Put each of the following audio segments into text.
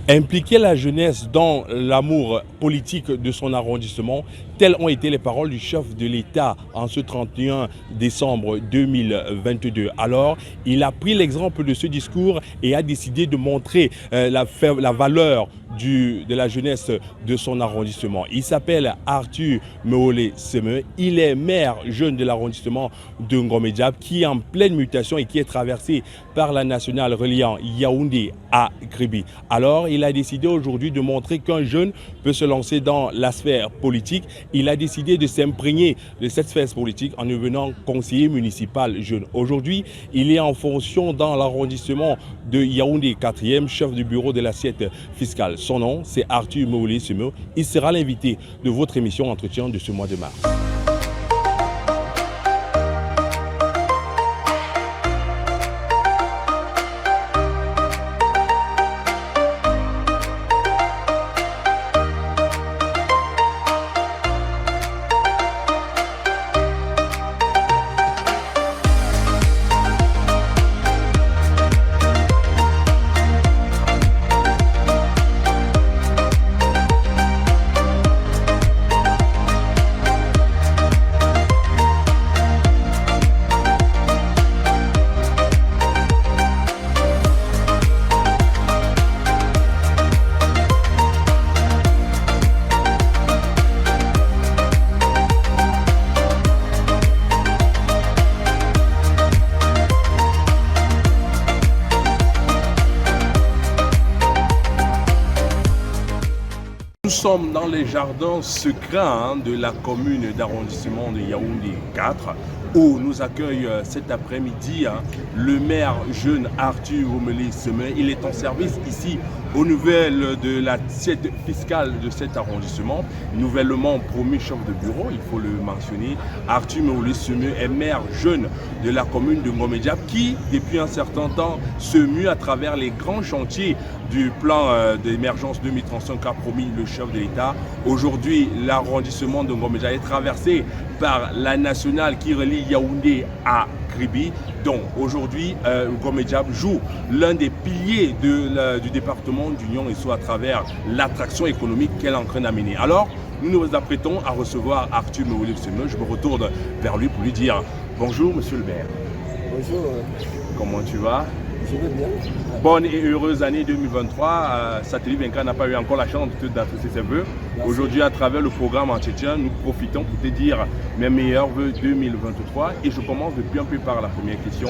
Impliquer la jeunesse dans l'amour politique de son arrondissement, telles ont été les paroles du chef de l'État en ce 31 décembre 2022. Alors, il a pris l'exemple de ce discours et a décidé de montrer la valeur de la jeunesse de son arrondissement. Il s'appelle Arthur Meolé Seme. Il est maire jeune de l'arrondissement de Ngomé-Diap qui est en pleine mutation et qui est traversé par la nationale reliant Yaoundé à Kribi. Alors, il a décidé aujourd'hui de montrer qu'un jeune peut se lancer dans la sphère politique. Il a décidé de s'imprégner de cette sphère politique en devenant conseiller municipal jeune. Aujourd'hui, il est en fonction dans l'arrondissement de Yaoundé 4e, chef du bureau de l'assiette fiscale. Son nom, c'est Arthur Meolé Seme. Il sera l'invité de votre émission Entretien de ce mois de mars. Nous sommes dans les jardins secrets de la commune d'arrondissement de Yaoundé 4 où nous accueille cet après-midi le maire jeune Arthur Meolé Seme. Il est en service ici aux nouvelles de l'assiette fiscale de cet arrondissement, nouvellement promu chef de bureau, il faut le mentionner. Arthur Meolé Seme est maire jeune de la commune de Ngomé-Diap qui, depuis un certain temps, se mue à travers les grands chantiers du plan d'émergence 2035 qu'a promis le chef de l'État. Aujourd'hui, l'arrondissement de Ngomé-Diap est traversé par la nationale qui relie Yaoundé à Kribi. Donc aujourd'hui, Ngomé-Diap joue l'un des piliers du département d'Union et soit à travers l'attraction économique qu'elle est en train d'amener. Alors, nous nous apprêtons à recevoir Arthur Meolé Seme. Je me retourne vers lui pour lui dire bonjour monsieur le maire. Bonjour. Comment tu vas? Je vais bien. Bonne et heureuse année 2023. Satellite 24 n'a pas eu encore la chance d'adresser ses voeux. Aujourd'hui, à travers le programme Entretien, nous profitons pour te dire mes meilleurs voeux 2023. Et je commence depuis un peu par la première question.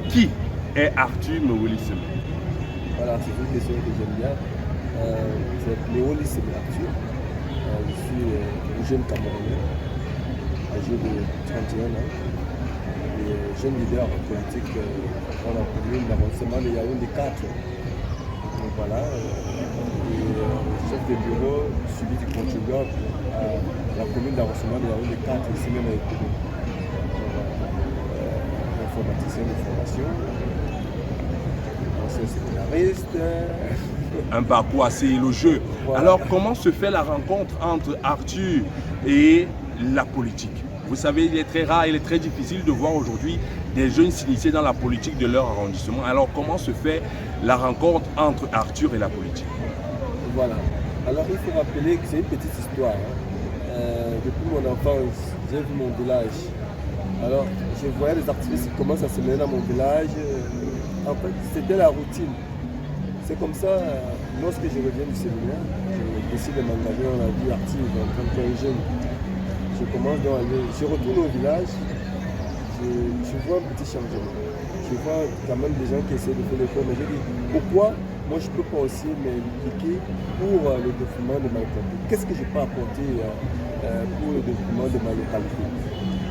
Qui est Arthur Meolé Seme? Voilà, c'est une question que j'aime bien. C'est Meolé Seme Arthur. Je suis un jeune Camerounais, âgé de 31 ans. Et jeune leader politique dans la commune d'arrondissement de Yaoundé 4. Donc voilà, chef de bureau suivi du contribuable à la commune d'arrondissement de Yaoundé 4, ici même avec informaticien de formation, ancien séminariste. Un parcours assez élogieux. Voilà. Alors, comment se fait la rencontre entre Arthur et la politique? Vous savez, il est très rare, il est très difficile de voir aujourd'hui des jeunes s'initier dans la politique de leur arrondissement. Alors, comment se fait la rencontre entre Arthur et la politique? Voilà. Alors, il faut rappeler que c'est une petite histoire. Depuis mon enfance, j'ai vu mon village. Alors, je voyais les activistes qui commencent à se mêler dans mon village. En fait, c'était la routine. C'est comme ça, lorsque je reviens du séminaire, je décide de m'engager dans la vie active en tant que jeune. Je commence donc à aller, je retourne au village, je vois un petit changement. Je vois quand même des gens qui essaient de faire les choses, mais je dis, pourquoi moi je ne peux pas aussi m'impliquer pour le développement de ma localité? Qu'est-ce que je peux apporter pour le développement de ma localité?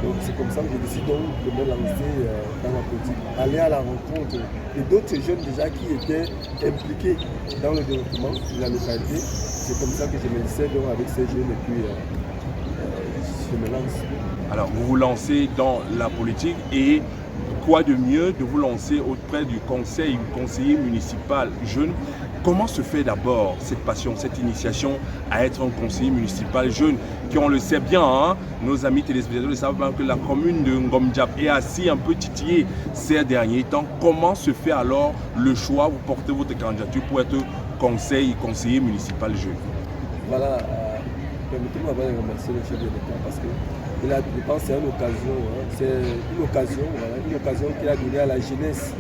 Donc c'est comme ça que je décide donc de me lancer dans la politique, aller à la rencontre de d'autres jeunes déjà qui étaient impliqués dans le développement de la localité. C'est comme ça que je me laissais donc avec ces jeunes et puis je me lance. Alors vous vous lancez dans la politique et quoi de mieux de vous lancer auprès du conseiller municipal jeune? Comment se fait d'abord cette passion, cette initiation à être un conseiller municipal jeune qui, on le sait bien, nos amis téléspectateurs le savent bien que la commune de Ngomé-Diap est assez un peu titillée ces derniers temps. Comment se fait alors le choix, vous portez votre candidature pour être conseiller municipal jeune. Voilà, permettez-moi de remercier le chef de l'État parce que je pense que c'est une occasion, une occasion qu'il a donnée à la jeunesse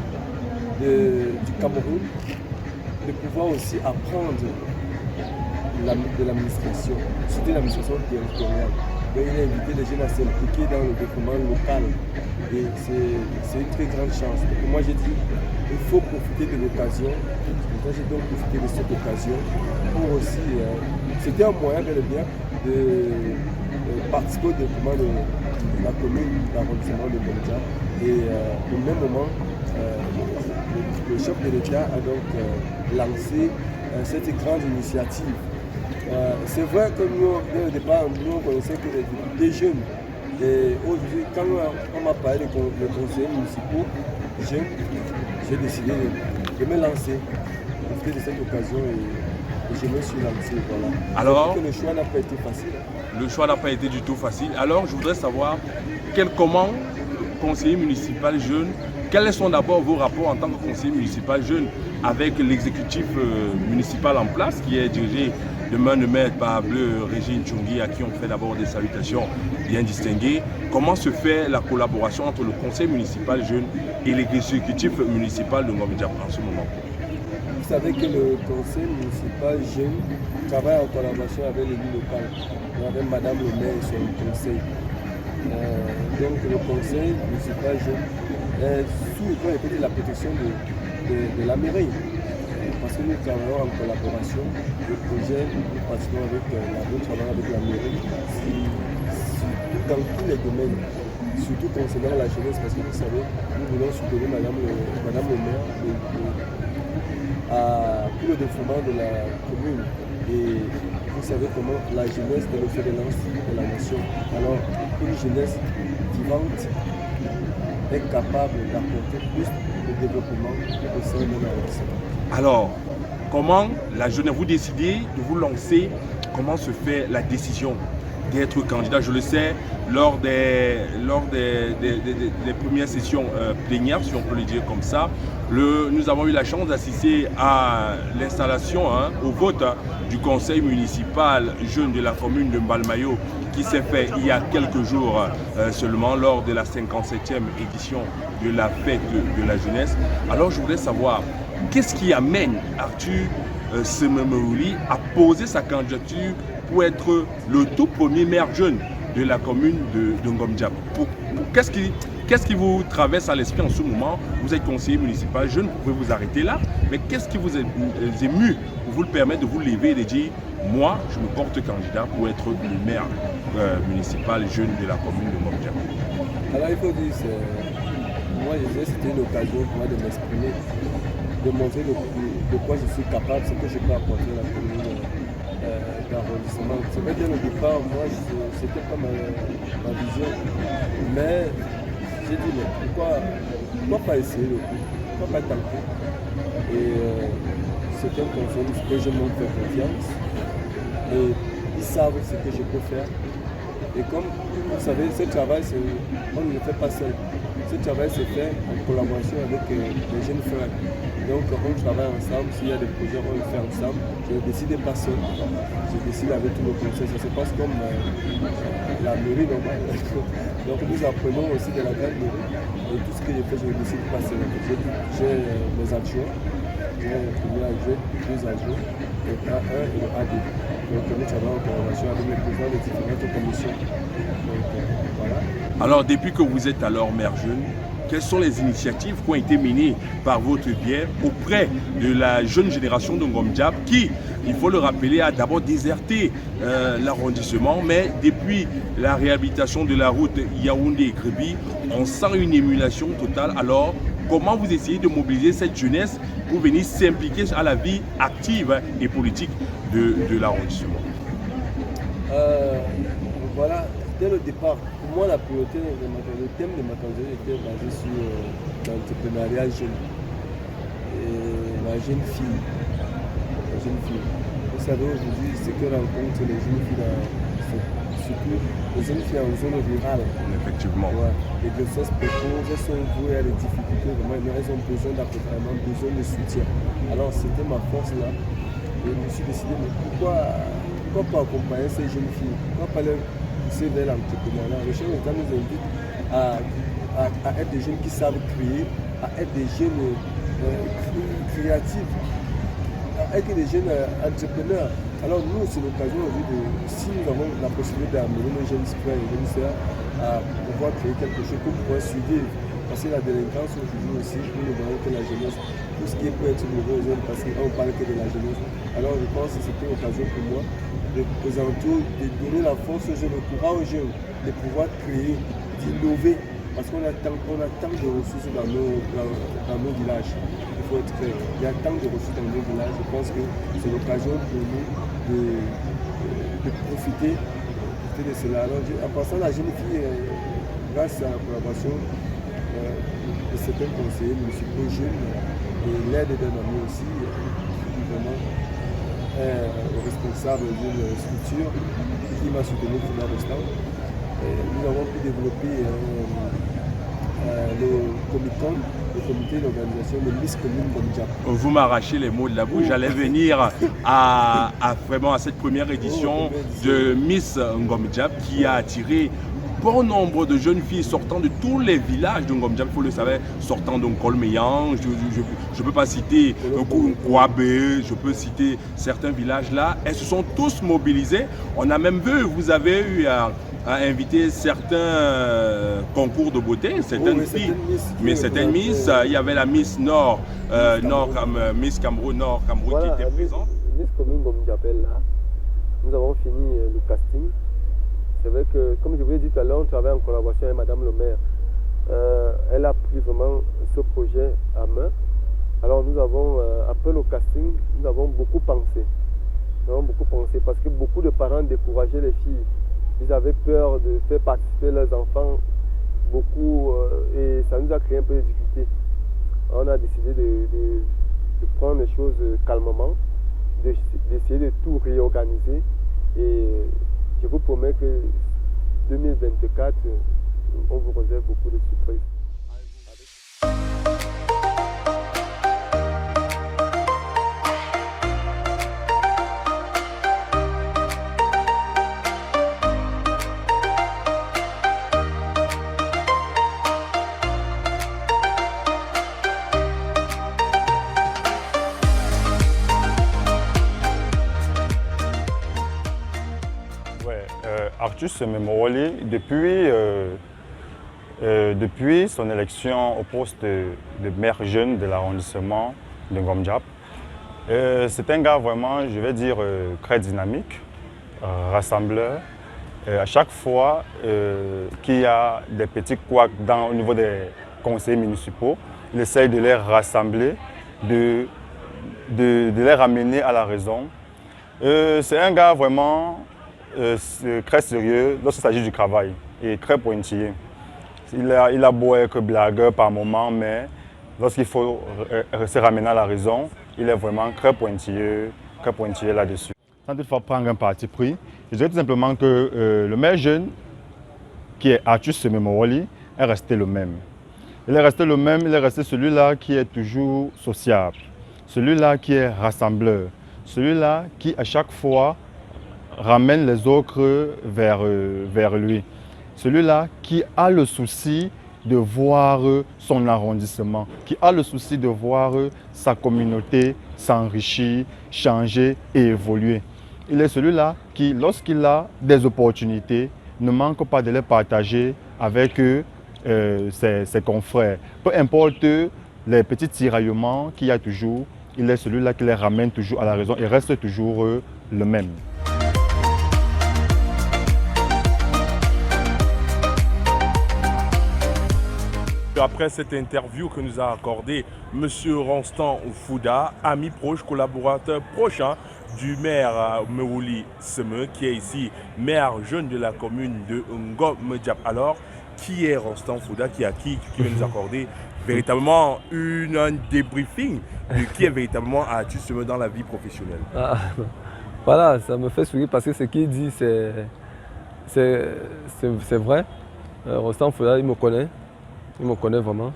du Cameroun de pouvoir aussi apprendre de l'administration, surtout l'administration territoriale. Donc, il a invité les jeunes à s'impliquer dans le développement local et c'est une très grande chance. Donc, moi j'ai dit il faut profiter de l'occasion. J'ai donc profité de cette occasion pour aussi, c'était un moyen bel et bien de participer au développement de la commune d'arrondissement de Ngom-Diap. Et au même moment, le chef de l'État a donc lancé cette grande initiative. C'est vrai que nous, au départ, nous on connaissait que les députés jeunes. Et aujourd'hui, quand on m'a parlé des conseillers municipaux jeunes, j'ai décidé de me lancer. Profiter de cette occasion et je me suis lancé. Voilà. Alors, que le choix n'a pas été facile. Le choix n'a pas été du tout facile. Alors, je voudrais savoir comment conseiller municipal jeune, quels sont d'abord vos rapports en tant que conseiller municipal jeune avec l'exécutif municipal en place qui est dirigé de main de maître par Bleu Régine Tchungui, à qui on fait d'abord des salutations bien distinguées. Comment se fait la collaboration entre le conseil municipal jeune et l'exécutif municipal de Ngom-Diap en ce moment? Vous savez que le conseil municipal jeune travaille en collaboration avec l'élu local, avec Madame le maire et son conseil. Donc le conseil municipal jeune est sous la protection de la mairie. Parce que nous travaillons en collaboration, le projet, nous participons avec la mairie, dans tous les domaines, surtout concernant la jeunesse, parce que vous savez, nous voulons soutenir Madame le maire pour le développement de la commune. Et vous savez comment la jeunesse est le fer de lance de la nation. Alors, une jeunesse vivante est capable d'apporter plus de développement au sein de l'arrondissement. Alors, comment la jeunesse, vous décidez de vous lancer, comment se fait la décision d'être candidat? Je le sais, lors des premières sessions plénières, si on peut le dire comme ça, nous avons eu la chance d'assister à l'installation, au vote du conseil municipal jeune de la commune de Mbalmayo qui s'est fait il y a quelques jours seulement lors de la 57e édition de la fête de la jeunesse. Alors je voudrais savoir, qu'est-ce qui amène Arthur Sememeouli à poser sa candidature pour être le tout premier maire jeune de la commune de Ngom-Diap? Qu'est-ce qui vous traverse à l'esprit en ce moment? Vous êtes conseiller municipal jeune, vous pouvez vous arrêter là, mais qu'est-ce qui vous est ému pour vous le permettre de vous lever et de dire moi, je me porte candidat pour être le maire municipal jeune de la commune de Ngom-Diap? Alors il faut dire, moi je disais c'était une occasion pour moi de m'exprimer, de montrer de quoi je suis capable, ce que je peux apporter à la commune d'arrondissement. C'est vrai, dès le départ, moi, c'était pas ma vision. Mais j'ai dit, mais pourquoi pas essayer le coup? Pourquoi pas tenter? Et c'est un conseil que je m'en fais confiance. Et ils savent ce que je peux faire. Et comme vous savez, ce travail, on ne le fait pas seul. Ce travail se fait en collaboration avec les jeunes frères. Donc on travaille ensemble, s'il y a des projets, on le fait ensemble. Je ne décide pas seul, je décide avec tous nos conseils. Ça se passe comme la mairie normale. Donc nous apprenons aussi de la grande mairie. Et tout ce que je fais, je ne décide pas seul. J'ai mes adjoints, j'ai le premier adjoint, deux adjoints, le A1 et le A2. Donc nous travaillons en collaboration avec les présidents des différentes commissions. Donc voilà. Alors depuis que vous êtes alors maire jeune, quelles sont les initiatives qui ont été menées par votre biais auprès de la jeune génération de Ngom-Diap qui, il faut le rappeler, a d'abord déserté l'arrondissement, mais depuis la réhabilitation de la route Yaoundé-Kribi, on sent une émulation totale. Alors, comment vous essayez de mobiliser cette jeunesse pour venir s'impliquer à la vie active et politique de l'arrondissement? Voilà, dès le départ, pour moi, la priorité, le thème de ma candidature était basé sur l'entrepreneuriat jeune et la jeune fille. Vous savez, aujourd'hui, ce que rencontrent les jeunes filles surtout les jeunes filles en zone rurale. Effectivement. Ouais. Les grossesses précoces, elles sont vouées à des difficultés, vraiment, elles ont besoin d'accompagnement, besoin de soutien. Alors c'était ma force là. Et je me suis décidé, mais pourquoi pas accompagner ces jeunes filles? Pourquoi pas les pousser vers l'entrepreneuriat? Le chef d'État nous invite à être des jeunes qui savent créer, à être des jeunes créatifs, à être des jeunes entrepreneurs. Alors nous, c'est l'occasion aujourd'hui si nous avons la possibilité d'amener nos jeunes frères et jeunes sœurs à pouvoir créer quelque chose pour pouvoir survivre. Parce que la délinquance aujourd'hui aussi, nous ne voyons que la jeunesse. Tout ce qui peut être nouveau aux jeunes, parce qu'on ne parle que de la jeunesse. Alors je pense que c'était l'occasion pour moi de présenter, de donner la force aux jeunes, le courage aux jeunes, de pouvoir créer, d'innover. Parce qu'on a tant de ressources dans nos villages. Il faut être clair. Il y a tant de ressources dans nos villages. Je pense que c'est l'occasion pour nous de profiter de cela. Alors, en passant, la jeune fille, grâce à la collaboration de certains conseillers municipaux jeunes et l'aide d'un ami aussi, qui vraiment est responsable d'une structure qui m'a soutenu pendant l'instant. Nous avons pu développer le comité d'organisation de Miss Commune Ngom-Diap. Vous m'arrachez les mots de la bouche. J'allais venir vraiment à cette première édition de Miss Ngom-Diap qui a attiré bon nombre de jeunes filles sortant de tous les villages de Ngom-Diap, il faut le savoir, sortant de Nkolmeyan, je ne peux pas citer Kouabe, je peux citer certains villages là. Elles se sont tous mobilisées. On a même vu, vous avez eu à inviter certains concours de beauté, certaines filles, mais certaines Miss, il y avait la Miss Nord, Miss Cameroun Nord, Cameroun voilà, qui était présente. Miss Commune Ngom-Diap là, nous avons fini le casting. C'est vrai que, comme je vous l'ai dit tout à l'heure, on travaille en collaboration avec Madame le maire. Elle a pris vraiment ce projet à main. Alors nous avons, après le casting, nous avons beaucoup pensé. Nous avons beaucoup pensé parce que beaucoup de parents décourageaient les filles. Ils avaient peur de faire participer leurs enfants, beaucoup, et ça nous a créé un peu de difficultés. On a décidé de prendre les choses calmement, d'essayer de tout réorganiser. Et je vous promets que 2024, on vous réserve beaucoup de surprises. Arthus Memowoli, depuis son élection au poste de maire jeune de l'arrondissement de Ngom-Diap, c'est un gars vraiment, je vais dire, très dynamique, rassembleur. À chaque fois qu'il y a des petits couacs au niveau des conseils municipaux, il essaye de les rassembler, de les ramener à la raison. C'est un gars vraiment très sérieux lorsqu'il s'agit du travail et très pointillé. Il a beau être blagueur par moment, mais lorsqu'il faut se ramener à la raison, il est vraiment très pointilleux là-dessus. Sans toutefois prendre un parti pris, je dirais tout simplement que le maire jeune, qui est Arthus Memowoli, est resté le même. Il est resté le même, il est resté celui-là qui est toujours sociable, celui-là qui est rassembleur, celui-là qui à chaque fois ramène les autres vers lui. Celui-là qui a le souci de voir son arrondissement, qui a le souci de voir sa communauté s'enrichir, changer et évoluer. Il est celui-là qui, lorsqu'il a des opportunités, ne manque pas de les partager avec ses confrères. Peu importe les petits tiraillements qu'il y a toujours, il est celui-là qui les ramène toujours à la raison et reste toujours le même. Après cette interview que nous a accordé M. Ronstan Fouda, ami proche, collaborateur proche du maire Mewouli Seme, qui est ici maire jeune de la commune de Ngom-Diap. Alors, qui est Ronstan Fouda, qui va nous accorder véritablement un débriefing de qui est véritablement Arthus Seme dans la vie professionnelle? Voilà, ça me fait sourire parce que ce qu'il dit, c'est vrai. Rostand Fouda, il me connaît vraiment.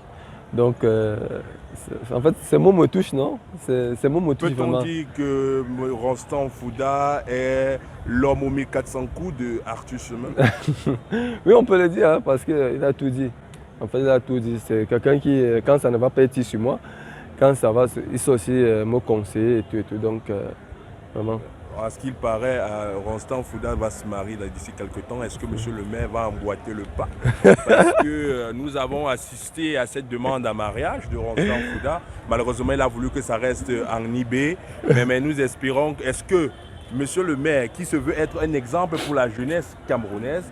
Donc, en fait, ces mots me touchent, non? Ces mots me touchent vraiment. Peut-on dire que Rostand Fouda est l'homme aux 1400 coups de Arthur Chemin? Oui, on peut le dire, hein, parce qu'il a tout dit. En fait, il a tout dit. C'est quelqu'un qui, quand ça ne va pas être sur moi, quand ça va, il sait aussi me conseiller et tout et tout. Donc, vraiment. À ce qu'il paraît, Rostand Fouda va se marier d'ici quelques temps. Est-ce que M. le maire va emboîter le pas? Parce que nous avons assisté à cette demande en mariage de Rostand Fouda. Malheureusement, il a voulu que ça reste en IB. Mais nous espérons, est-ce que M. le maire, qui se veut être un exemple pour la jeunesse camerounaise,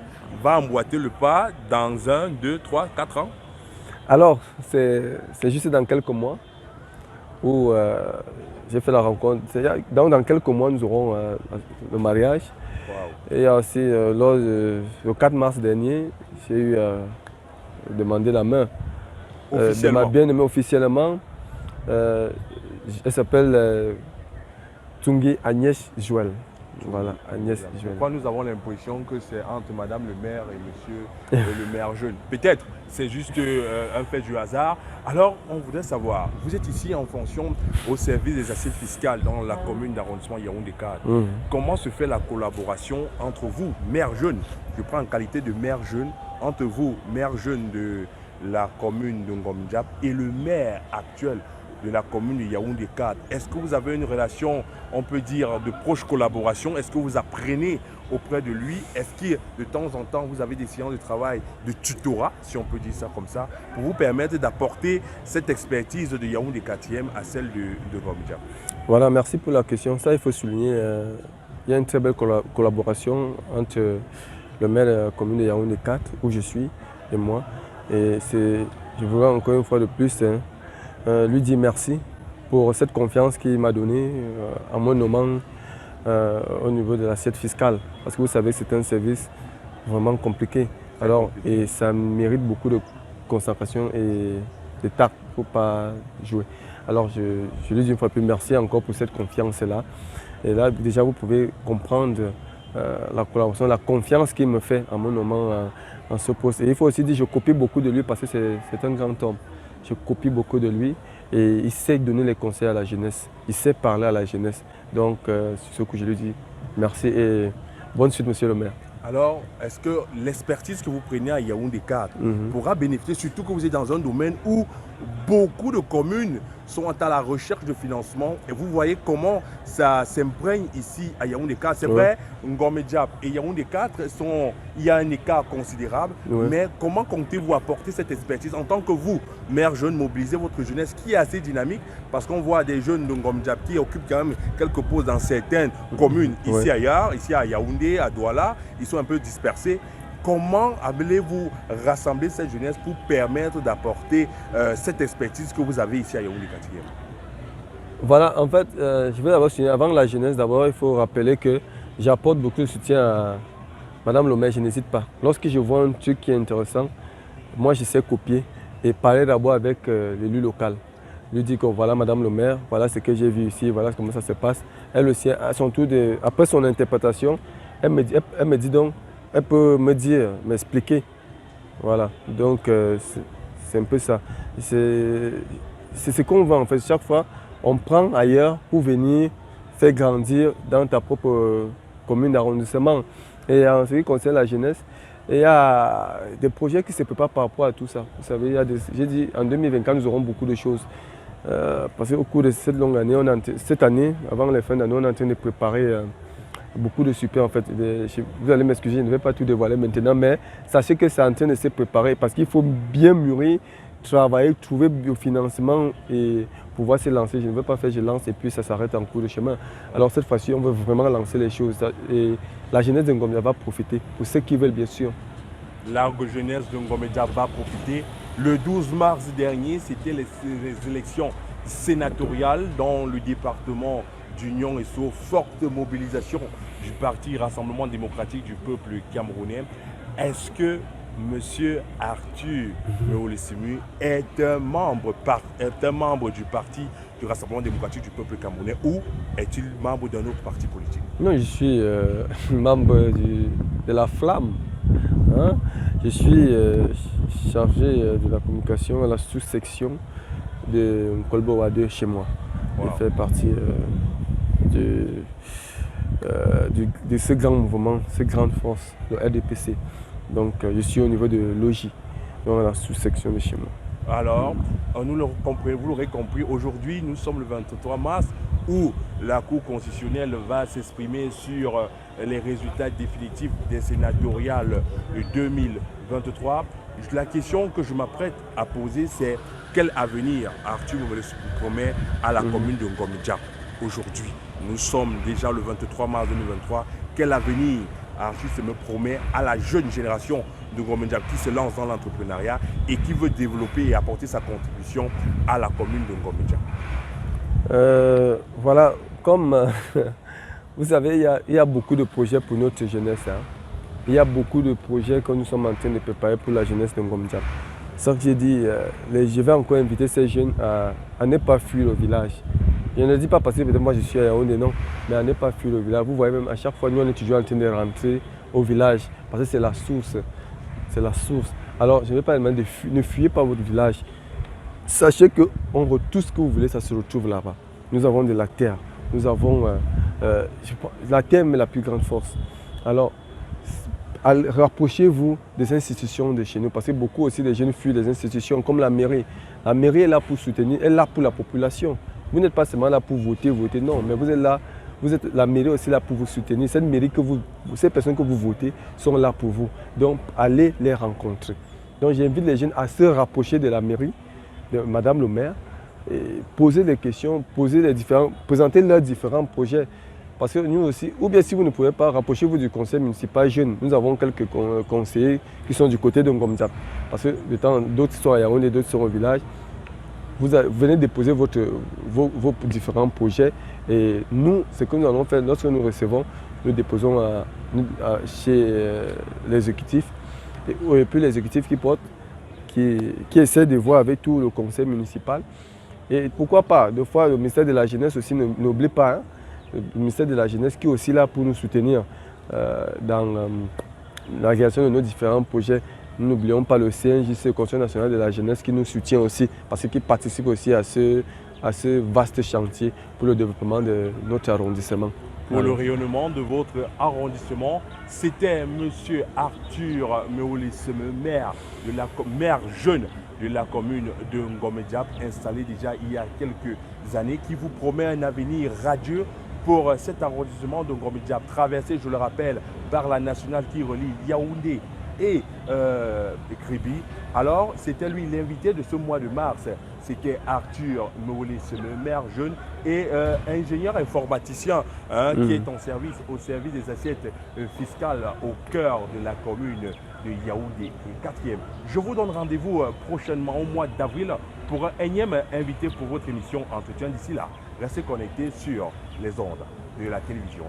va emboîter le pas dans 1, 2, 3, 4 ans? Alors, c'est juste dans quelques mois où j'ai fait la rencontre. Donc, dans quelques mois, nous aurons le mariage. Wow. Et aussi, le 4 mars dernier, j'ai eu demandé la main de ma bien-aimée officiellement. Elle s'appelle Tsungi Agnès Joël. Voilà, Agnès Joël. Pourquoi nous avons l'impression que c'est entre Madame le maire et Monsieur le maire jeune? Peut-être, c'est juste un fait du hasard. Alors, on voudrait savoir, vous êtes ici en fonction au service des assises fiscales dans la commune d'arrondissement Yaoundé 4. Comment se fait la collaboration entre vous, maire jeune, je prends en qualité de maire jeune, entre vous, maire jeune de la commune de Ngom Diap, et le maire actuel de la commune de Yaoundé 4? Est-ce que vous avez une relation, on peut dire, de proche collaboration? Est-ce que vous apprenez auprès de lui? Est-ce que de temps en temps, vous avez des séances de travail, de tutorat, si on peut dire ça comme ça, pour vous permettre d'apporter cette expertise de Yaoundé 4e à celle de Ngom Diap? Voilà, merci pour la question. Ça, il faut souligner, il y a une très belle collaboration entre le maire de la commune de Yaoundé 4, où je suis, et moi. Et je voudrais encore une fois de plus lui dire merci pour cette confiance qu'il m'a donnée en me nommant au niveau de l'assiette fiscale. Parce que vous savez, c'est un service vraiment compliqué. Alors, et ça mérite beaucoup de concentration et de tact pour ne pas jouer. Alors, je lui dis une fois plus merci encore pour cette confiance-là. Et là, déjà, vous pouvez comprendre la collaboration, la confiance qu'il me fait en me nommant en ce poste. Et il faut aussi dire que je copie beaucoup de lui parce que c'est un grand homme. Je copie beaucoup de lui et il sait donner les conseils à la jeunesse. Il sait parler à la jeunesse. Donc, c'est ce que je lui dis. Merci et bonne suite, monsieur le maire. Alors, est-ce que l'expertise que vous prenez à Yaoundé 4 pourra bénéficier, surtout que vous êtes dans un domaine où beaucoup de communes sont à la recherche de financement et vous voyez comment ça s'imprègne ici à Yaoundé 4. C'est vrai, Ngom Diap et Yaoundé 4, il y a un écart considérable, mais comment comptez-vous apporter cette expertise en tant que vous, maire jeune, mobiliser votre jeunesse qui est assez dynamique parce qu'on voit des jeunes de Ngom Diap qui occupent quand même quelques postes dans certaines communes ici ailleurs, ici à Yaoundé, à Douala, ils sont un peu dispersés. Comment allez-vous rassembler cette jeunesse pour permettre d'apporter cette expertise que vous avez ici à Yaoundé 4e? Voilà, en fait, je vais d'abord signer. Avant la jeunesse, d'abord, il faut rappeler que j'apporte beaucoup de soutien à Madame le maire, je n'hésite pas. Lorsque je vois un truc qui est intéressant, moi je sais copier et parler d'abord avec l'élu local. Lui dire que voilà Madame le maire, voilà ce que j'ai vu ici, voilà comment ça se passe. Elle aussi, à son tour, après son interprétation, elle me dit donc, elle peut me dire, m'expliquer. Voilà, donc c'est un peu ça. C'est ce qu'on voit en fait. Chaque fois, on prend ailleurs pour venir faire grandir dans ta propre commune d'arrondissement. Et en ce qui concerne la jeunesse, il y a des projets qui se préparent par rapport à tout ça. Vous savez, j'ai dit en 2024, nous aurons beaucoup de choses. Parce qu'au cours de cette longue année, cette année, avant les fins d'année, on est en train de préparer beaucoup de super en fait. Vous allez m'excuser, je ne vais pas tout dévoiler maintenant, mais sachez que c'est en train de se préparer parce qu'il faut bien mûrir, travailler, trouver du financement et pouvoir se lancer. Je ne veux pas faire, je lance et puis ça s'arrête en cours de chemin. Alors cette fois-ci, on veut vraiment lancer les choses et la jeunesse de Ngom Diap va profiter, pour ceux qui veulent bien sûr. L'argue jeunesse de Ngom Diap va profiter. Le 12 mars dernier, c'était les élections sénatoriales dans le département d'Union et sous forte mobilisation du Parti Rassemblement démocratique du peuple camerounais. Est-ce que M. Arthur Meolesimu est un membre du parti du Rassemblement démocratique du peuple camerounais ou est-il membre d'un autre parti politique? Non, je suis membre de la Flamme. Hein. Je suis chargé de la communication à la sous-section de Kolbo Wade chez moi. Wow. Je fais partie de ce grand mouvement, cette grande force, le RDPC. Donc je suis au niveau de Logis, dans la sous-section de chez moi. Alors, vous l'aurez compris, aujourd'hui nous sommes le 23 mars où la Cour constitutionnelle va s'exprimer sur les résultats définitifs des sénatoriales de 2023. La question que je m'apprête à poser, c'est quel avenir Arthur promet à la commune de Ngom Diap aujourd'hui? Nous sommes déjà le 23 mars 2023. Quel avenir Arthur se me promet à la jeune génération de Ngom Diap qui se lance dans l'entrepreneuriat et qui veut développer et apporter sa contribution à la commune de Ngom Diap? Voilà, comme vous savez, il y a beaucoup de projets pour notre jeunesse. Hein. Il y a beaucoup de projets que nous sommes en train de préparer pour la jeunesse de Ngom Diap. C'est ça que j'ai dit, je vais encore inviter ces jeunes à ne pas fuir le village. Je ne dis pas parce que peut-être moi je suis à Yaoundé, non, mais à ne pas fuir le village. Vous voyez même à chaque fois, nous on est toujours en train de rentrer au village parce que c'est la source. C'est la source. Alors je ne vais pas demander ne fuyez pas votre village. Sachez que tout ce que vous voulez, ça se retrouve là-bas. Nous avons de la terre. Nous avons la terre, mais la plus grande force. Alors, rapprochez-vous des institutions de chez nous, parce que beaucoup aussi de jeunes fuient des institutions comme la mairie. La mairie est là pour soutenir, elle est là pour la population. Vous n'êtes pas seulement là pour voter, non, mais vous êtes là, la mairie aussi là pour vous soutenir. Cette mairie ces personnes que vous votez sont là pour vous. Donc, allez les rencontrer. Donc, j'invite les jeunes à se rapprocher de la mairie, de Madame le maire, et poser des questions, présenter leurs différents projets. Parce que nous aussi, ou bien si vous ne pouvez pas, rapprochez-vous du conseil municipal jeune. Nous avons quelques conseillers qui sont du côté de Ngom Diap. Parce que d'autres sont à Yaoundé, d'autres sont au village. Vous venez déposer vos différents projets. Et nous, ce que nous allons faire, lorsque nous recevons, nous déposons chez l'exécutif. Et puis l'exécutif qui essaie de voir avec tout le conseil municipal. Et pourquoi pas, des fois, le ministère de la Jeunesse aussi, n'oublie pas, hein, le ministère de la Jeunesse qui est aussi là pour nous soutenir dans la réalisation de nos différents projets. Nous n'oublions pas le CNJC, le Conseil national de la jeunesse, qui nous soutient aussi, parce qu'il participe aussi à ce vaste chantier pour le développement de notre arrondissement. Pour le rayonnement de votre arrondissement, c'était M. Arthur Meolis, maire jeune de la commune de Ngom Diap, installé déjà il y a quelques années, qui vous promet un avenir radieux pour cet arrondissement de Ngom Diap, traversé, je le rappelle, par la nationale qui relie Yaoundé et Kribi. Alors, c'était lui l'invité de ce mois de mars. C'était Arthur Meolis, le maire jeune et ingénieur informaticien qui est au service des assiettes fiscales au cœur de la commune de Yaoundé, 4e. Je vous donne rendez-vous prochainement au mois d'avril pour un énième invité pour votre émission Entretien. D'ici là, restez connectés sur les ondes de la télévision